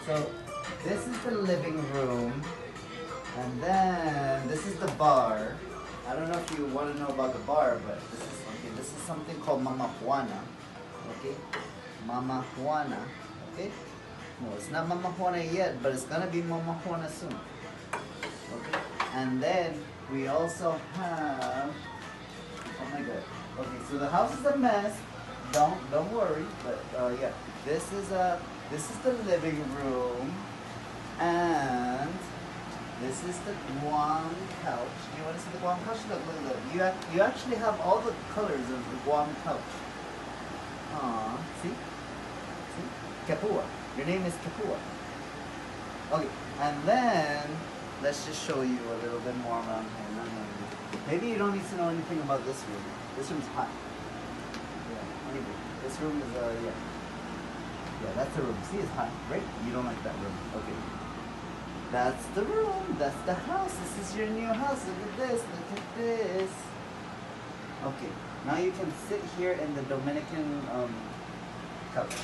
So this is the living room, and then this is the bar. I don't know if you want to know about the bar, but this is something called Mama Juana. Okay, Mama Juana. Okay, no, it's not Mama Juana yet, but it's gonna be Mama Juana soon. Okay, and then we also have. Oh my God. Okay, so the house is a mess. Don't worry, but yeah, this is the living room, and this is the Guam couch. You want to see the Guam couch? Look. You actually have all the colors of the Guam couch. See? Kepúa. Your name is Kepúa. Okay, and then let's just show you a little bit more around here. Maybe you don't need to know anything about this room. This room's hot. Yeah, maybe. This room is yeah, that's the room. See, it's hot, right? You don't like that room. Okay. That's the room. That's the house. This is your new house. Look at this. Look at this. Okay. Now you can sit here in the Dominican couch.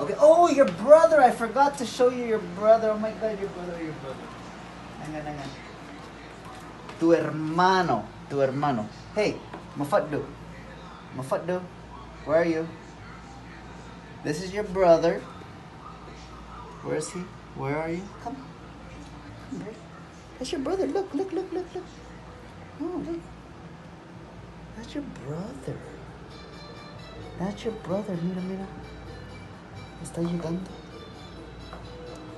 Okay. Oh, your brother. I forgot to show you your brother. Oh my God, your brother. Hang on. Tu hermano. Hey, Mafaddu, where are you? This is your brother. Where is he? Where are you? Come, bro. That's your brother. Look. Oh, look. That's your brother. Mira. Está llegando.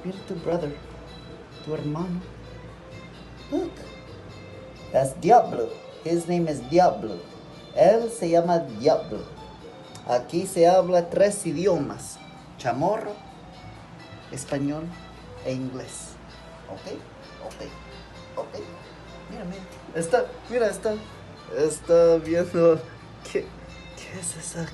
Mira tu brother. Tu hermano. Look. That's Diablo. His name is Diablo. Él se llama Diablo. Aquí se habla 3 idiomas. Chamorro, español e inglés. ¿Ok? Mira. Está viendo. ¿Qué es esa